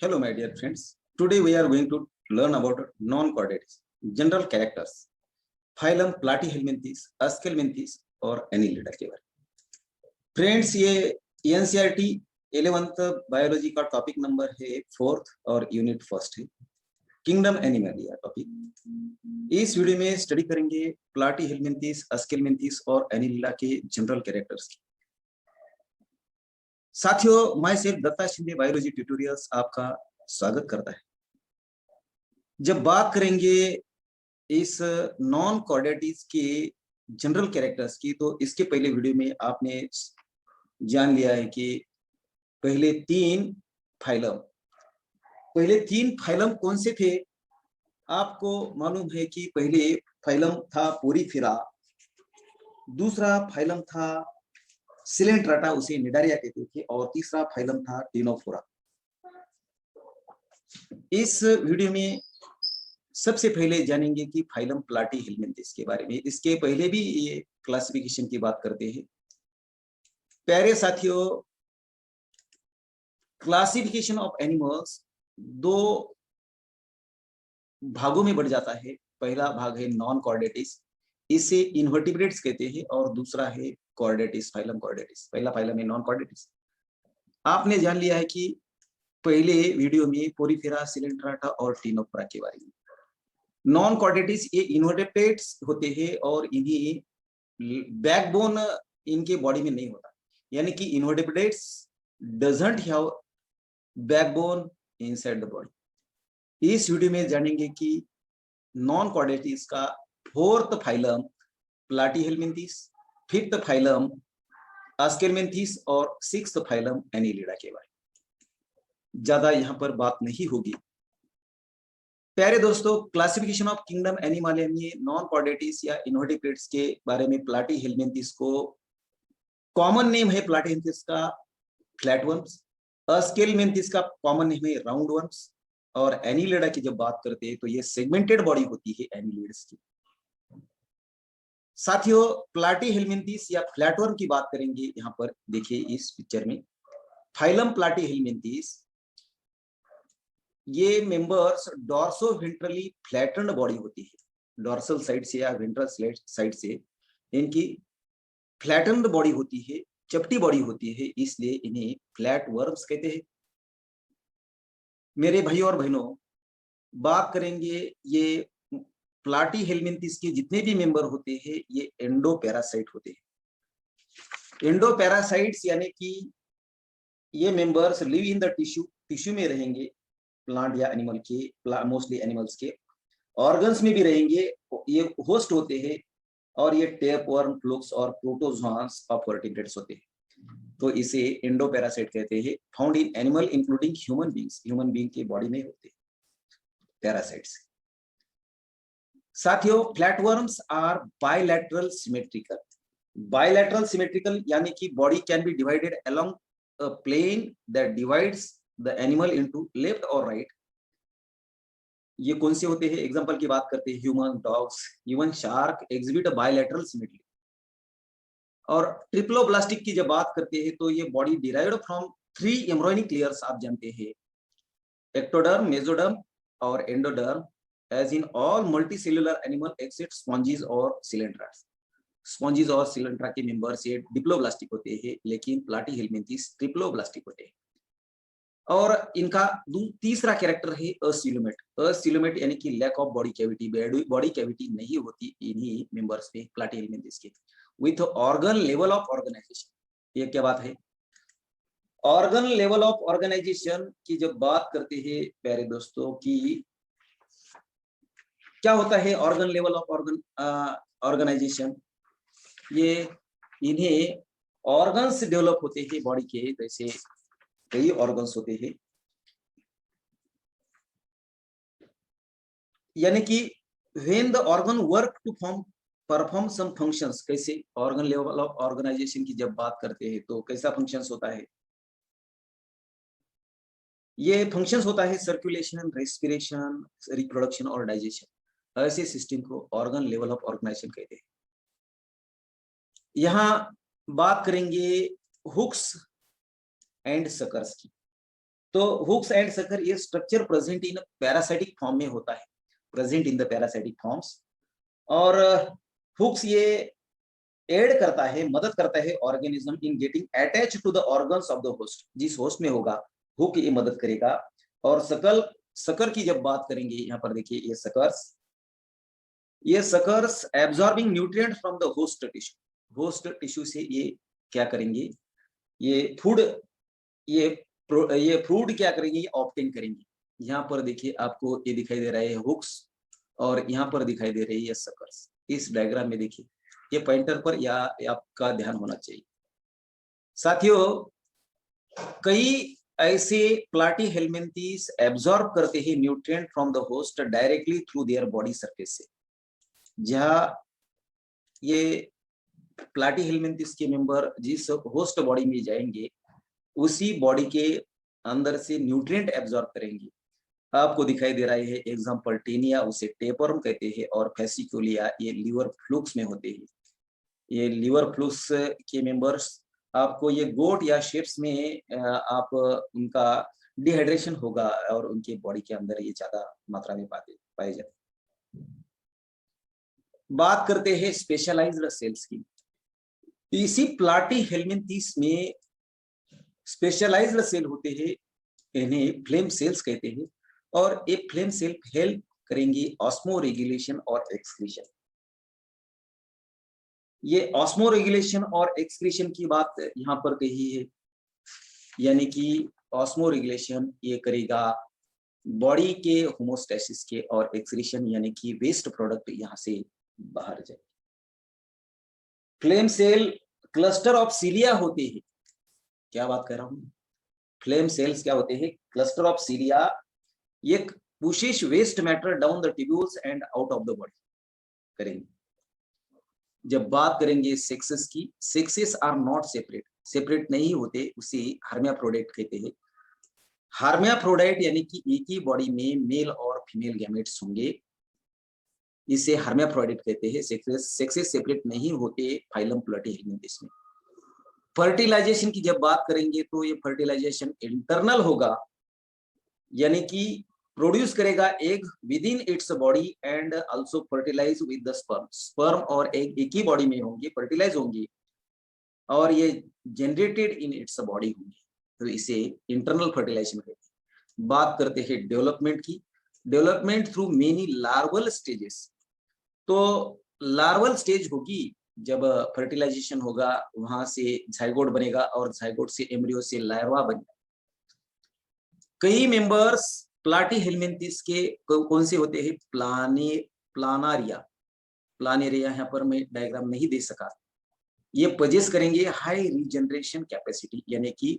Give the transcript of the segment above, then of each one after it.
Hello, my dear friends. Today we are going to learn about non-chordates, general characters, phylum Platyhelminthes, Aschelminthes और Annelida के बारे में। Friends, ये NCERT 11th biology का topic number है 4th और unit first है किंगडम एनिमलिया टॉपिक। इस वीडियो में स्टडी करेंगे प्लाटीहेल्मिंथेस, अस्केल्मिंथेस और एनिलिडा के जनरल कैरेक्टर्स की। साथियों, मैं self Datta Shinde biology tutorials आपका स्वागत करता है। जब बात करेंगे इस नॉन कॉर्डेटिस के जनरल कैरेक्टर्स की, तो इसके पहले वीडियो में आपने जान लिया है कि पहले तीन फाइलम कौन से थे। आपको मालूम है कि पहले फाइलम था पोरीफेरा, दूसरा फाइलम था सिलेंट्राटा, उसे निडारिया कहते थे, और तीसरा फाइलम था टिनोफोरा। इस वीडियो में सबसे पहले जानेंगे कि फाइलम प्लाटीहेल्मिंथेस के बारे में। इसके पहले भी ये क्लासिफिकेशन की बात करते हैं। प्यारे साथियों, क्लासिफिकेशन ऑफ एनिमल्स दो भागों में बढ़ जाता है। पहला भाग है नॉन कॉर्डेटिस, इसे इनवर्टिब्रेट्स कहते हैं, और दूसरा है कॉर्डेटिस, फाइलम कॉर्डेटिस। पहला फाइलम है नॉन कॉर्डेटिस। आपने जान लिया है कि पहले वीडियो में पोरीफेरा, सिलेंट्राटा और टिनोफोरा के बारे में। नॉन कॉर्डेटिस ये इनवर्टेब्रेट्स होते हैं और इन्हीं बैकबोन इनके बॉडी में नहीं होता, यानी कि invertebrates doesn't have backbone inside the body. इस वीडियो में जानेंगे कि नॉन कॉर्डेटिस का फोर्थ फाइलम प्लाटीहेल्मिंथेस, फिफ्थ फाइलम आस्केल्मिंथेस और सिक्स्थ फाइलम एनिलिडा के बारे में। ज्यादा यहाँ पर बात नहीं होगी। प्यारे दोस्तों, क्लासिफिकेशन ऑफ किंगडम एनिमलिया में नॉन कॉर्डेटिस या इनवर्टिब्रेट्स के बारे में प्लाटीहेल्मिंथेस को कॉमन नेम है प्लाटीहेल्मिंथेस का फ्लैटवर्म्स, अस्केल्मिंथेस का कॉमन नेम है राउंडवर्म्स, और एनिलिडा की जब बात करते हैं तो ये सेगमेंटेड बॉडी होती है एनिलिड्स की। साथियों, प्लाटीहेल्मिंथेस या फ्लैटवर्म की बात करेंगे। यहाँ पर देखिए इस पिक्चर में फाइलम प्लाटीहेल्मिंथेस, ये मेंबर्स डॉर्सोवेंट्रली फ्लैटेंड बॉडी होती है। डॉर्सल साइड से या वेंट्रल साइड से इनकी फ्लैटेंड बॉडी होती है, चपटी बॉडी होती है, इसलिए इन्हें फ्लैट वर्म्स कहते हैं। मेरे भाइयों और बहनों, बात करेंगे ये प्लाटीहेल्मिंथेस के जितने भी मेंबर होते हैं ये एंडोपैरासाइट होते हैं। एंडोपैरासाइट्स यानी कि ये members live in the tissue में रहेंगे, प्लांट या एनिमल के, मोस्टली एनिमल्स के ऑर्गन्स में भी रहेंगे, ये होस्ट होते हैं, और ये टेपवर्म, फ्लूक्स और प्रोटोजोआंस ऑफ वर्टिब्रेट्स होते हैं। तो इसे एंडोपैरासाइट कहते हैं। Found in animal including human beings, human being के बॉडी में होते हैं पैरासाइट्स। साथियों, flatworms are bilateral symmetrical. Bilateral symmetrical यानी कि body can be divided along a plane that divides the animal into left और राइट। ये कौन से होते हैं? एग्जांपल की बात करते हैं, human, dogs, even shark exhibit bilateral symmetry. और ट्रिप्लोब्लास्टिक की जब बात करते हैं तो ये body derived from 3 embryonic layers, आप जानते हैं, एक्टोडर्म, मेसोडर्म और endoderm, as in all multicellular animal except sponges और सिलेंट्रास। स्पॉन्जीज और सिलेंट्रा के मेंबर्स ये डिप्लोब्लास्टिक होते हैं, लेकिन प्लाटीहेल्मिंथेस ट्रिप्लोब्लास्टिक होते हैं। और इनका तीसरा कैरेक्टर है असिलोमेट। असिलोमेट यानी कि lack of body cavity, body cavity नहीं होती इन्हीं मेंबर्स में प्लाटीहेल्मिंथेस के, with organ level of organisation. ये क्या बात है? ऑर्गन लेवल ऑफ ऑर्गेनाइजेशन की जब बात करते हैं प्यारे दोस्तों की, क्या होता है ऑर्गन लेवल ऑफ ऑर्गेनाइजेशन? ये इन्हें ऑर्गन्स डेवलप होते हैं बॉडी के, जैसे कई ऑर्गन्स होते हैं, यानी कि when the organ work to perform some functions. कैसे? ऑर्गन लेवल ऑफ ऑर्गेनाइजेशन की जब बात करते हैं तो कैसा फंक्शंस होता है? ये फंक्शंस होता है सर्कुलेशन, रेस्पिरेशन, रिप्रोडक्शन और डाइजेशन। ऐसे सिस्टम को ऑर्गन लेवल ऑफ ऑर्गेनाइजेशन कहते हैं। यहाँ बात करेंगे हुक्स एंड सकर्स की। तो हुक्स एंड सकर ये structure present in parasitic form में होता है, present in the parasitic forms. और हुक्स ये एड करता है, मदद करता है organism in getting attach to the organs of the host, जिस होस्ट में होगा हुक ये मदद करेगा। और सकर की जब बात करेंगे, यहाँ पर देखिए ये suckers absorbing nutrient from the host tissue से ये क्या करेंगे, ये फूड ये फूड क्या करेंगे, ये ऑब्टेन करेंगे। यहाँ पर देखिए आपको ये दिखाई दे रहा है हुक्स, और यहाँ पर दिखाई दे रही है सकर्स। इस डायग्राम में देखिए ये पॉइंटर पर या आपका ध्यान होना चाहिए। साथियों, कई ऐसे प्लाटीहेल्मिन्थेस एब्जॉर्ब करते हैं nutrient from the host directly through their body surface से। जहां ये प्लाटीहेल्मिन्थेस के मेंबर जिस होस्ट बॉडी में जाएंगे, उसी बॉडी के अंदर से न्यूट्रिएंट एब्जॉर्ब करेंगे। आपको दिखाई दे रहा है एग्जांपल टेनिया, उसे टेपवर्म कहते हैं, और फेसिकुलिया ये लीवर फ्लूक्स में होते हैं। ये लीवर फ्लूक्स के मेंबर्स आपको ये गोट या शेप्स में आप उनका डिहाइड्रेशन होगा और उनके बॉडी के अंदर ये ज्यादा मात्रा में पाए जाते हैं। बात करते हैं स्पेशलाइज्ड सेल्स की। इसी प्लाटीहेल्मिन्थेस में स्पेशलाइज्ड सेल होते हैं, इन्हें फ्लेम सेल्स कहते हैं, और ये फ्लेम सेल हेल्प करेंगे ऑस्मो रेगुलेशन और एक्सक्रीशन। ये ऑस्मो रेगुलेशन और एक्सक्रीशन की बात यहाँ पर कही है, यानी कि ऑस्मो रेगुलेशन ये करेगा बॉडी के होमोस्टैसिस के, और एक्सक्रीशन यानी कि वेस्ट प्रोडक्ट यहाँ से बाहर जाए। Flame cell cluster of cilia होते हैं। क्या बात कर रहा हूं, फ्लेम सेल्स क्या होते हैं, क्लस्टर ऑफ सीलिया, ये pushes waste matter down the tubules and out of the body करेंगे। जब बात करेंगे सेक्सेस की, सेक्सेस आर नॉट सेपरेट नहीं होते, उसे हर्माफ्रोडाइट कहते हैं। हर्माफ्रोडाइट यानी कि एक ही बॉडी में मेल और फीमेल गैमेट्स होंगे, इसे हर्माफ्रोडाइट कहते हैं। सेक्सेस सेपरेट नहीं होते फाइलम प्लाटीहेल्मिन्थेस में। फर्टिलाइजेशन की जब बात करेंगे तो ये फर्टिलाइजेशन इंटरनल होगा, यानी कि प्रोड्यूस करेगा egg within its body and also fertilise with the sperm और एग एक ही बॉडी में होंगे, फर्टिलाइज होंगे, और ये जनरेटेड इन इट्स बॉडी होंगे, तो इसे इंटरनल फर्टिलाइजेशन कहते हैं। बात करते हैं डेवलपमेंट की। Development through many larval stages. तो लार्वल स्टेज होगी जब फर्टिलाइजेशन होगा, वहां से जाइगोट बनेगा, और जाइगोट से एम्ब्रियो से लार्वा बनेगा। कई मेंबर्स प्लाटीहेल्मिन्थेस के कौन से होते हैं, प्लानेरिया यहाँ पर मैं डायग्राम नहीं दे सका। ये पजेस करेंगे हाई रीजनरेशन कैपेसिटी, यानी कि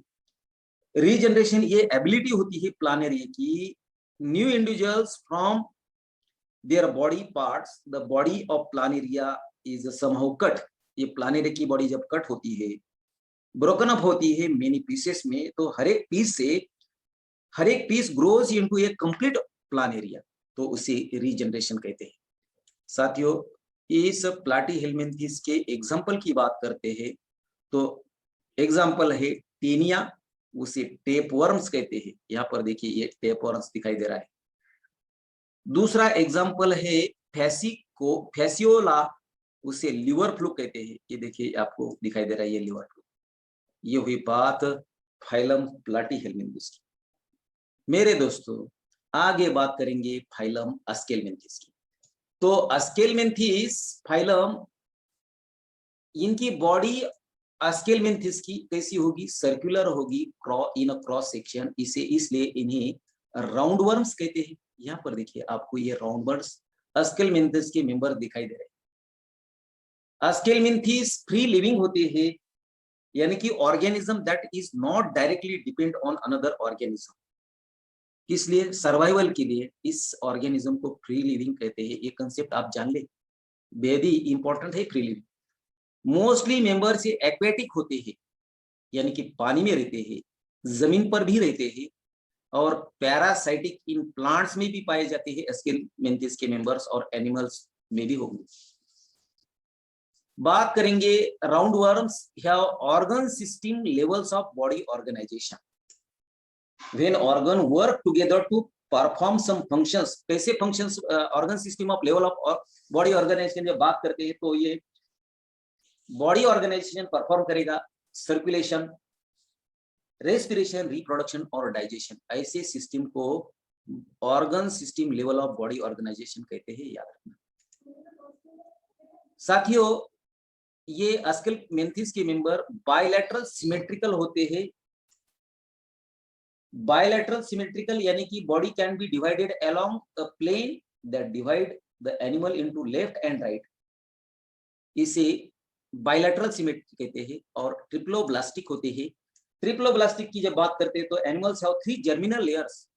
रीजनरेशन ये एबिलिटी होती है प्लानेरिया की। New individuals from their body parts, the body of Planaria is somehow cut. ये प्लानेरिया की बॉडी जब कट होती है, ब्रोकन अप होती है मेनी पीसेस में, तो हर एक पीस ग्रोज इनटू ए कंप्लीट प्लानेरिया, तो उसे रीजनरेशन कहते हैं। साथियों, इस प्लाटीहेल्मिन्थेस के एग्जाम्पल की बात करते हैं, तो एग्जाम्पल है टेनिया, उसे टेपवर्म्स कहते हैं। यहाँ पर देखिए ये टेपवर्म्स दिखाई दे रहा है। दूसरा एग्जाम्पल है फेसियोला, उसे लिवर फ्लू कहते हैं। ये देखिए आपको दिखाई दे रहा है ये लिवर फ्लू। ये हुई बात फाइलम प्लाटीहेल्मिन्थेस की। मेरे दोस्तों, आगे बात करेंगे फाइलम अस्केलमेंथिस की। तो अस्केलमेंथिस फाइलम, इनकी बॉडी अस्केलमेंथिस की कैसी होगी, सर्कुलर होगी इन क्रॉस सेक्शन, इसे इसलिए इन्हें राउंड वर्म्स कहते हैं। यहाँ पर देखिए आपको ये राउंड वर्म्स अस्केलमेंथिस के मेंबर दिखाई दे रहे हैं। अस्केलमेंथिस फ्री लिविंग होते हैं, यानी कि organism that is not directly depend on another organism. इसलिए सर्वाइवल के लिए इस ऑर्गेनिज्म को फ्री लिविंग कहते हैं। ये कंसेप्ट आप जान ले, बेहद ही इंपॉर्टेंट है फ्री लिविंग। मोस्टली मेंबर्स ये एक्वेटिक होते हैं, यानी कि पानी में रहते हैं, जमीन पर भी रहते हैं, और पैरासाइटिक इन प्लांट्स में भी पाए जाते हैं अस्केलमेंथिस के मेंबर्स, और एनिमल्स में भी होंगे। बात करेंगे राउंड वर्म्स या organ system levels of body organization. When organ work together to perform some functions, कैसे functions organ system of level of body organization जब बात करते हैं तो ये बॉडी ऑर्गेनाइजेशन परफॉर्म करेगा, सर्कुलेशन, रेस्पिरेशन, रिप्रोडक्शन और डाइजेशन, ऐसे सिस्टम को organ system level of body organization कहते हैं, याद रखना। साथियों, ये अस्केलेंथेसिस के मेंबर बायलैटरल सिमेट्रिकल होते हैं। बायलैटरल सिमेट्रिकल यानी कि body can be divided along a plane that divide the animal into left and right, इसे बायलैटरल सिमेट्री कहते हैं। और ट्रिप्लोब्लास्टिक होते हैं। ट्रिप्लोब्लास्टिक की जब बात करते हैं तो एनिमल्स हैव 3 जर्मिनल लेयर्स।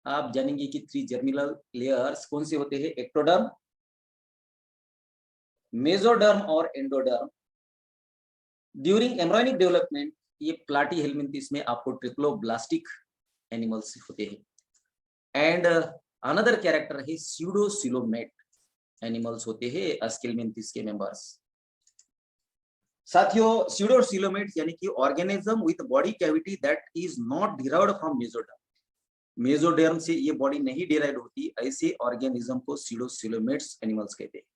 आप जानेंगे कि 3 जर्मिनल लेयर्स कौन से होते हैं, एक्टोडर्म, मेसोडर्म और एंडोडर्म। ड्यूरिंग एम्ब्रियोनिक डेवलपमेंट ये प्लाटीहेल्मिन्थेस में आपको ट्रिप्लोब्लास्टिक एनिमल्स होते हैं। एंड अनदर कैरेक्टर है स्यूडोसिलोमेट एनिमल्स होते हैं अस्केलेंथेसिस के मेंबर्स। साथियों, स्यूडोसिलोमेट यानी कि organism with body cavity that is not derived from mesoderm, mesoderm से ये बॉडी नहीं डिराइव होती, ऐसे ऑर्गेनिज्म को स्यूडोसिलोमेट्स एनिमल्स कहते हैं।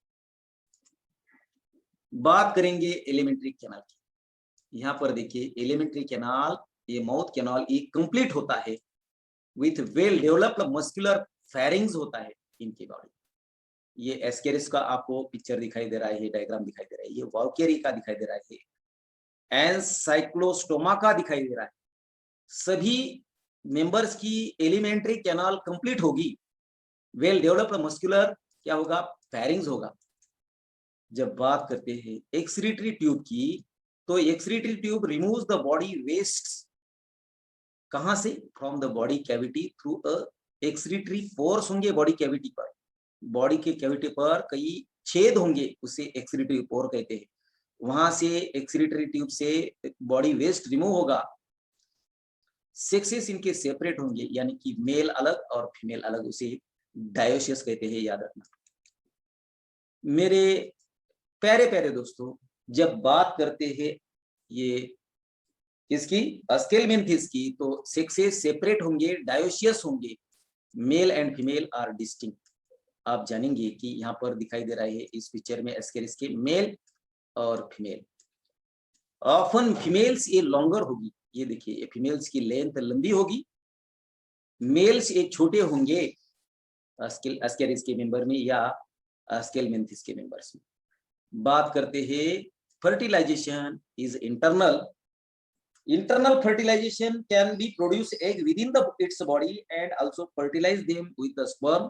बात करेंगे एलिमेंट्री कैनाल की। यहाँ पर देखिए एलिमेंट्री कैनाल, ये माउथ कैनाल ये कंप्लीट होता है with well developed muscular pharynx होता है इनकी बॉडी। ये एस्केरिस का आपको पिक्चर दिखाई दे रहा है, डायग्राम दिखाई दे रहा है, ये वाल्केरी का दिखाई दे रहा है, एनसाइक्लोस्टोमा का दिखाई दे रहा है। सभी मेंबर्स की एलिमेंट्री कैनाल कंप्लीट होगी, वेल डेवलप्ड मस्कुलर क्या होगा, फेरिंग्स होगा। जब बात करते हैं एक्सक्रीटरी ट्यूब की, तो excretory tube removes the body waste, कहां से, from the body cavity through a excretory pores होंगे बॉडी कैविटी पर, बॉडी के कैविटी पर कई छेद होंगे, उसे एक्सक्रीटरी पोर कहते हैं। वहां से एक्सक्रीटरी ट्यूब से बॉडी वेस्ट रिमूव होगा। सेक्सेस इनके सेपरेट होंगे, यानी कि मेल अलग और फीमेल अलग, उसे डायोसिस कहते हैं, याद रखना। मेरे प्यारे प्यारे दोस्तों, जब बात करते हैं ये इसकी अस्केलेंथेसिस की, तो सेक्सेस सेपरेट होंगे, डायोसियस होंगे, male and female are distinct. आप जानेंगे कि यहाँ पर दिखाई दे रहा है इस पिक्चर में एस्केरिस के मेल और फीमेल। ऑफन फीमेल्स ये लॉन्गर होगी, ये देखिए ये फीमेल्स की लेंथ लंबी होगी, मेल्स ये छोटे होंगे एस्केरिस के मेंबर में या अस्केलेंथेसिस के मेंबर्स में। बात करते हैं fertilisation is internal. Internal fertilization can be produce egg within its body and also fertilize them with the sperm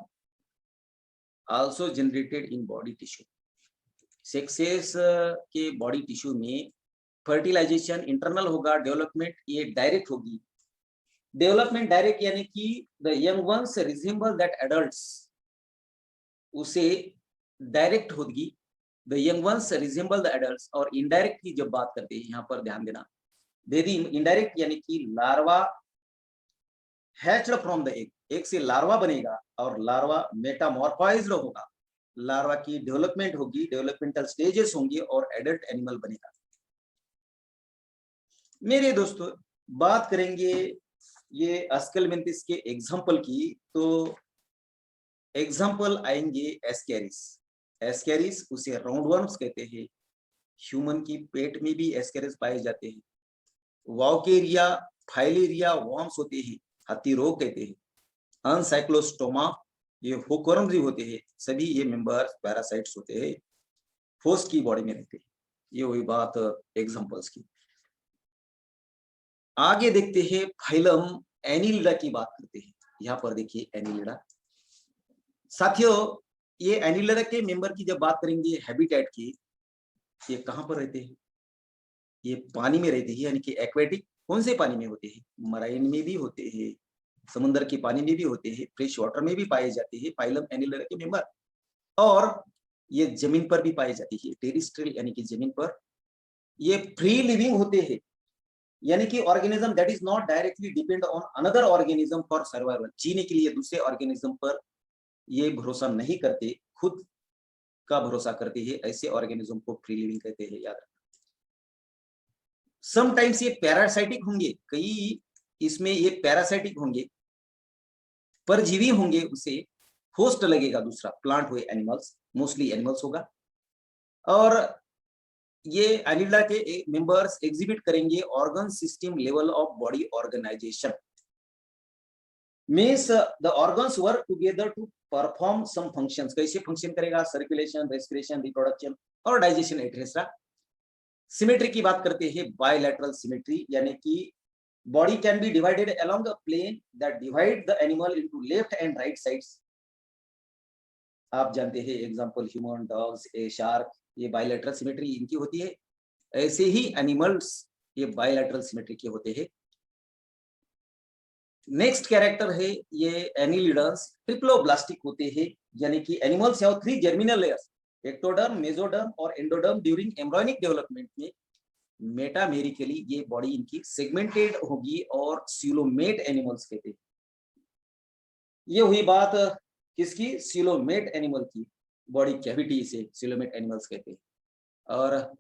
also generated in body tissue. Sexes के body tissue में fertilization internal होगा, development ये direct होगी। Development direct यानी कि the young ones resemble that adults, उसे direct होगी, the young ones resemble the adults। और indirect की जब बात करते हैं यहाँ पर ध्यान देना, इनडायरेक्ट यानी कि larva hatched from the egg, egg से लार्वा बनेगा और लार्वा मेटामॉर्फाइज्ड होगा, लार्वा की डेवलपमेंट होगी, डेवलपमेंटल स्टेजेस होंगे और एडल्ट एनिमल बनेगा। मेरे दोस्तों, बात करेंगे ये अस्केलेंथेसिस के एग्जांपल की, तो एग्जांपल आएंगे एस्केरिस। एस्केरिस उसे राउंडवर्म्स कहते हैं, ह्यूमन की पेट में भी एस्केरिस पाए जाते हैं। वाउकेरिया, फाइलेरिया वर्म्स होते हैं, हाथी रोग कहते हैं। अनसाइक्लोस्टोमा ये हुकवर्म्स होते हैं, सभी ये मेंबर्स पैरासाइट्स होते हैं, होस्ट की बॉडी में रहते हैं। ये हुई बात एग्जांपल्स की। आगे देखते हैं फाइलम एनिलिडा की बात करते हैं। यहाँ पर देखिए एनिलिडा। साथियों, ये एनिलिडा के मेंबर की जब बात करेंगे हैबिटेट की, ये कहां पर रहते हैं, ये पानी में रहते हैं, यानी कि एक्वेटिक। कौन से पानी में होते हैं, मराइन में भी होते हैं, समुद्र के पानी में भी होते हैं, फ्रेश वाटर में भी पाए जाते हैं फाइलम एनिलिडा के मेंबर। और ये जमीन पर भी पाए जाती है, टेरेस्ट्रियल यानी कि जमीन पर। ये फ्री लिविंग होते हैं, यानी कि organism that is not directly depend on another organism for survival. जीने के लिए दूसरे ऑर्गेनिज्म पर ये भरोसा नहीं करते, खुद का भरोसा करते हैं, ऐसे ऑर्गेनिज्म को फ्री लिविंग कहते हैं, याद रखना। समटाइम्स ये पैरासाइटिक होंगे, कई इसमें ये पैरासाइटिक होंगे, परजीवी होंगे, उसे होस्ट लगेगा दूसरा, प्लांट हुए एनिमल्स, मोस्टली एनिमल्स होगा, और ये एनिलिडा के मेंबर्स एग्जिबिट करेंगे organ system level of body organisation. Means the organs work together to perform some functions. कैसे फंक्शन करेगा? सर्कुलेशन, रेस्पिरेशन, रिप्रोडक्शन और डाइजेशन एटसेट्रा। सिमेट्री की बात करते हैं, बायलैटरल सिमेट्री, यानी कि body can be divided along a plane that divide the animal into left and right sides. आप जानते हैं example human, dogs, a shark, ये बायलैटरल सिमेट्री इनकी होती है। ऐसे ही एनिमल्स ये बायलैटरल सिमेट्री के होते हैं। नेक्स्ट कैरेक्टर है ये एनिलिडन्स ट्रिप्लोब्लास्टिक होते हैं, यानी कि animals have 3 germinal layers, ectoderm, mesoderm और एंडोडर्म। ड्यूरिंग एम्ब्रियोनिक डेवलपमेंट में मेटामेरिकली ये बॉडी इनकी सेगमेंटेड होगी और सीलोमेट एनिमल्स कहते हैं। ये हुई बात किसकी? सीलोमेट एनिमल की, बॉडी कैविटी से सीलोमेट एनिमल्स कहते हैं। और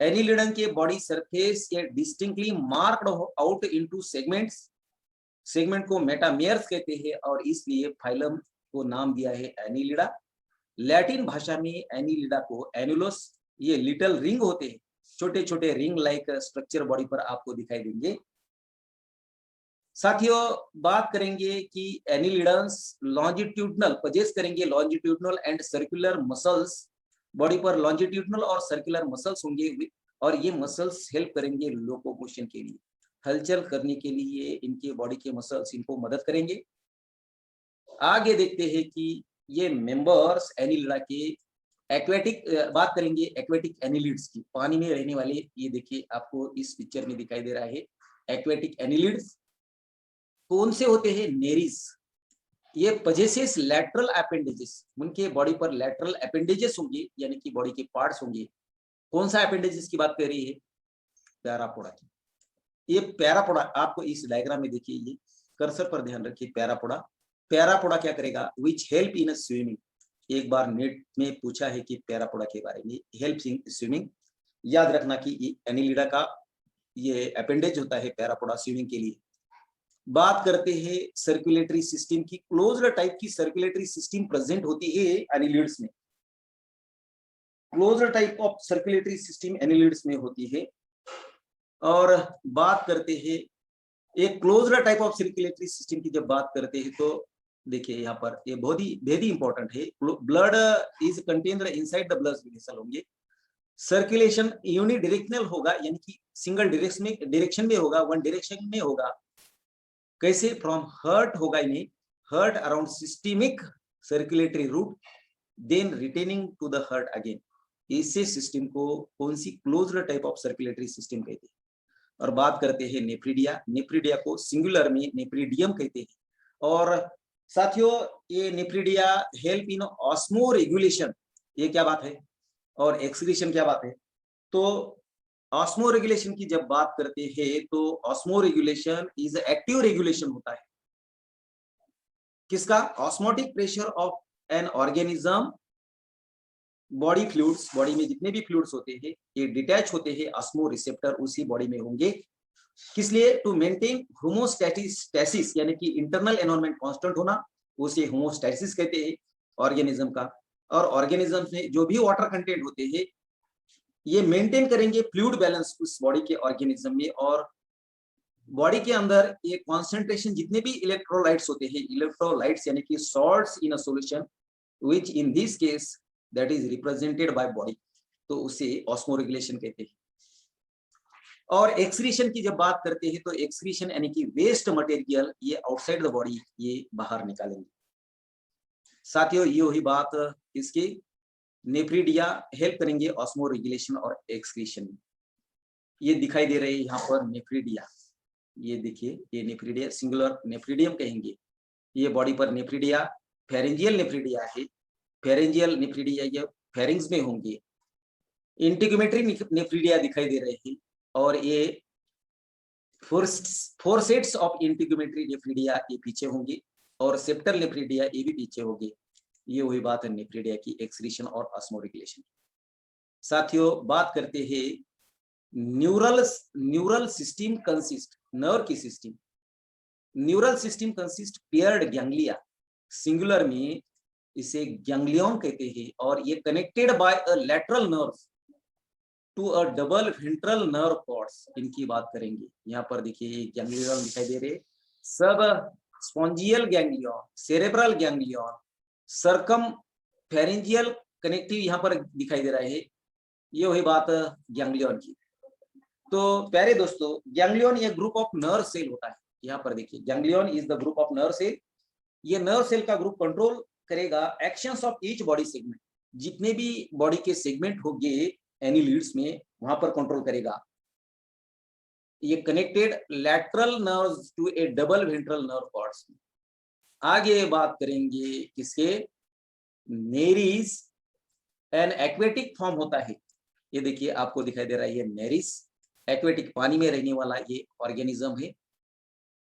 एनिलिडन के बॉडी सरफेस ये distinctly marked out into segments, segment को मेटामेयर्स कहते हैं, और इसलिए फाइलम को नाम दिया है एनिलिडा। लैटिन भाषा में एनिलिडा को एनुलस, ये लिटिल रिंग होते हैं, छोटे छोटे रिंग लाइक स्ट्रक्चर बॉडी पर आपको दिखाई देंगे। साथियों, बात करेंगे कि एनिलिडन्स लॉन्जिट्यूडनल पजेस करेंगे, longitudinal and circular muscles, body पर लॉन्जिट्यूडनल और सर्कुलर मसल्स होंगे, और ये मसल्स हेल्प करेंगे लोकोमोशन के लिए, हलचल करने के लिए इनके बॉडी के मसल्स इनको मदद करेंगे। आगे देखते हैं कि ये मेंबर्स एनिलिडा के एक्वेटिक, बात करेंगे एक्वेटिक एनिलिड्स की, पानी में रहने वाले। ये देखिए आपको इस पिक्चर में दिखाई दे रहा है एक्वेटिक एनिलिड्स। कौन से होते हैं? नेरीज। ये पजेसेस लैटरल अपेंडेजेस, उनके बॉडी पर लैटरल अपेंडेजेस होंगे, यानी कि बॉडी के पार्ट्स होंगे। कौन सा अपेंडेजेस की बात कर रही है? पैरापोडा की। ये पैरापोडा आपको इस डायग्राम में देखिए, ये कर्सर पर ध्यान रखिए, पैरापोडा। पैरापोडा क्या करेगा? Which help in swimming. एक बार नेट में पूछा है कि पैरापोडा के बारे में, हेल्प इन स्विमिंग। याद रखना कि एनिलिडा का ये अपेंडेज होता है पैरापोडा, स्विमिंग के लिए। बात करते हैं सर्कुलेटरी सिस्टम की, क्लोज्ड टाइप की सर्कुलेटरी सिस्टम प्रेजेंट होती है एनिलिड्स में। Closed type of circulatory system annelids में होती है। और बात करते हैं एक closed type of circulatory system की जब बात करते हैं, तो देखिए यहाँ पर ये बहुत ही इंपॉर्टेंट है। Blood is contained inside the blood vessel होंगे। सर्कुलेशन यूनिडायरेक्शनल होगा, यानी कि सिंगल डायरेक्शन में होगा, वन डायरेक्शन में होगा। कैसे? फ्रॉम हर्ट होगा इन्हें, heart around systemic circulatory route, then returning to the heart again. इसे सिस्टम को कौन सी? Closed type of circulatory system कहते हैं। और बात करते हैं नेफ्रिडिया। नेफ्रिडिया को सिंगुलर में नेफ्रिडियम कहते हैं। और साथियों, ये nephridia help in osmo regulation, ये क्या बात है? और एक्सक्रीशन क्या बात है? तो ऑस्मो रेगुलेशन की जब बात करते हैं, तो osmo regulation is active regulation होता है। किसका? Osmotic pressure of an organism. Body fluids, body में जितने भी फ्लूइड्स होते हैं ये डिटैच होते हैं, ऑस्मो रिसेप्टर उसी बॉडी में होंगे। किस लिए? टू मेंटेन होमोस्टैसिस, यानी कि इंटरनल एनवायरनमेंट कांस्टेंट होना, उसे होमोस्टैसिस कहते हैं ऑर्गेनिज्म का। और ऑर्गेनिज्म में जो भी वाटर कंटेंट होते हैं ये मेंटेन करेंगे फ्लूइड बैलेंस उस बॉडी के ऑर्गेनिज्म में। और बॉडी के अंदर ये कॉन्सेंट्रेशन जितने भी इलेक्ट्रोलाइट्स होते हैं, इलेक्ट्रोलाइट्स यानी कि salts in a solution, which in this case that is represented by body, तो उसे ऑस्मो रेगुलेशन कहते हैं। और एक्सक्रीशन की जब बात करते हैं, तो एक्सक्रीशन यानी कि वेस्ट मटेरियल ये आउटसाइड द बॉडी ये बाहर निकालेंगे। साथियों, ये वही बात इसकी नेफ्रिडिया हेल्प करेंगे ऑस्मो रेगुलेशन और एक्सक्रीशन में। ये दिखाई दे रही है यहाँ पर नेफ्रिडिया, ये देखिए, ये नेफ्रिडिया सिंगुलर नेफ्रिडियम कहेंगे। ये बॉडी पर नेफ्रिडिया, फेरेंजियल नेफ्रिडिया है। फेरेंजियल नेफ्रिडिया ये फेरिंग्स में होंगे। इंटीग्यूमेटरी नेफ्रिडिया दिखाई दे रहे हैं। और ये फोर सेट्स ऑफ इंटीग्यूमेटरी नेफ्रिडिया ये पीछे होंगे, और सेप्टल नेफ्रिडिया ये भी पीछे होंगे। ये वही बात है नेफ्रिडिया की, एक्सक्रीशन और ऑस्मो रेगुलेशन। साथियों, बात करते हैं न्यूरल सिस्टम कंसिस्ट, नर्व की system. Neural system consist paired ganglia, singular में इसे गैंग्लियन कहते हैं, और ये connected by a lateral nerve to a double ventral nerve cords. इनकी बात करेंगे, यहाँ पर देखिए गैंग्लियन दिखाई दे रहे सब, स्पॉन्जियल ganglion, cerebral ganglion, circumpharyngeal connective यहाँ पर दिखाई दे रहा है। ये वही बात गैंग्लियन की। तो प्यारे दोस्तों, गैंग्लियन ये ग्रुप ऑफ नर्व सेल होता है। यहाँ पर देखिए ganglion is the group of nerve cell. ये नर्व सेल का ग्रुप कंट्रोल करेगा actions of each body segment. जितने भी बॉडी के सेगमेंट होंगे एनिलीड्स में, वहां पर कंट्रोल करेगा। ये connected lateral nerves to a double ventral nerve cords. आगे बात करेंगे किसके, नेरीज एन एक्वेटिक फॉर्म होता है। ये देखिए आपको दिखाई दे रहा है, ये नेरिस एक्वेटिक, पानी में रहने वाला ये ऑर्गेनिज्म है,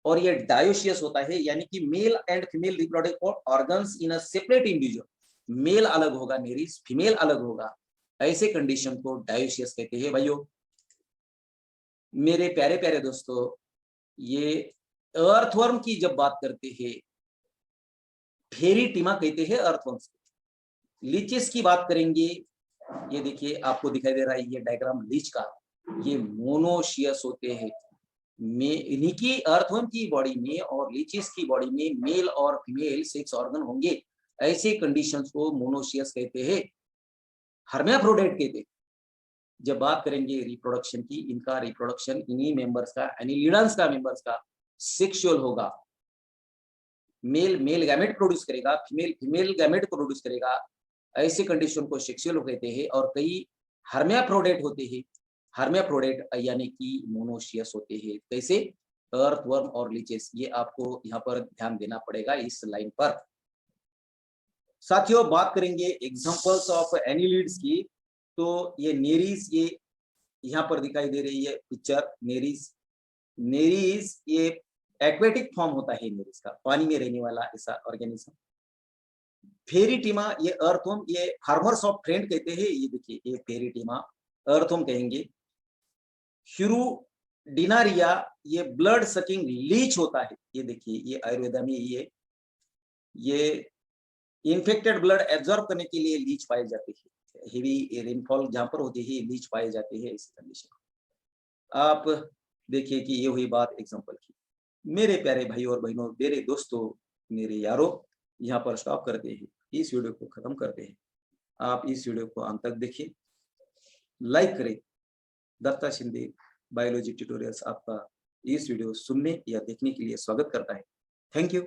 और ये डायोशियस होता है, यानी कि male and female reproductive organs in a separate individual. Male अलग होगा नेरिस, फीमेल अलग होगा, ऐसे कंडीशन को डायोशियस कहते हैं। भाइयों मेरे प्यारे प्यारे दोस्तों, ये अर्थवर्म की जब बात करते हैं, फेरीटिमा कहते हैं अर्थवर्म। लीचेस की बात करेंगे, ये देखिए आपको दिखाई दे रहा है ये डायग्राम लीच का, ये मोनोशियस होते हैं। इन्हीं की अर्थवर्म की बॉडी में और लीचेस की बॉडी में मेल और फीमेल सेक्स ऑर्गन होंगे, ऐसे कंडीशंस को मोनोशियस कहते हैं। हर्माफ्रोडाइट कहते हैं। जब बात करेंगे रिप्रोडक्शन की, इनका रिप्रोडक्शन इन्हीं मेंबर्स का, एनिलिडन्स का मेंबर्स का सेक्सुअल होगा। मेल मेल गैमेट प्रोड्यूस करेगा, फीमेल फीमेल गैमेट प्रोड्यूस करेगा, ऐसे कंडीशन को सेक्सुअल कहते हैं। और कई हर्माफ्रोडाइट होते हैं, हर्माफ्रोडाइट यानी कि मोनोशियस होते हैं। कैसे, अर्थवर्म और लीचेस। ये आपको यहाँ पर ध्यान देना पड़ेगा इस लाइन पर। साथियों बात करेंगे एग्जांपल्स ऑफ एनिलिड्स की, तो ये नेरीज, ये यहाँ पर दिखाई दे रही है पिक्चर, नेरीज। नेरीज ये एक्वेटिक फॉर्म होता है नेरीज का, पानी में रहने वाला ऐसा ऑर्गेनिज्म। फेरीटिमा ये अर्थवर्म, ये फार्मर्स ऑफ फ्रेंड कहते हैं। ये देखिए ये फेरीटिमा अर्थवर्म कहेंगे। ह्यूरुडिनारिया ये ब्लड सकिंग लीच होता है। ये देखिए ये आयुर्वेदा में ये इन्फेक्टेड ब्लड एब्जॉर्ब करने के लिए लीच पाए जाते हैं। हेवी रेनफॉल जहां पर होती है लीच पाए जाते हैं इस कंडीशन। आप देखिए कि ये हुई बात एग्जांपल की। मेरे प्यारे भाई और बहनों, मेरे दोस्तों, मेरे यारों, यहाँ पर स्टॉप करते हैं, इस वीडियो को खत्म करते हैं। आप इस वीडियो को अंत तक देखिए, लाइक करें। दत्ता शिंदे बायोलॉजी ट्यूटोरियल्स आपका इस वीडियो सुनने या देखने के लिए स्वागत करता है। Thank you.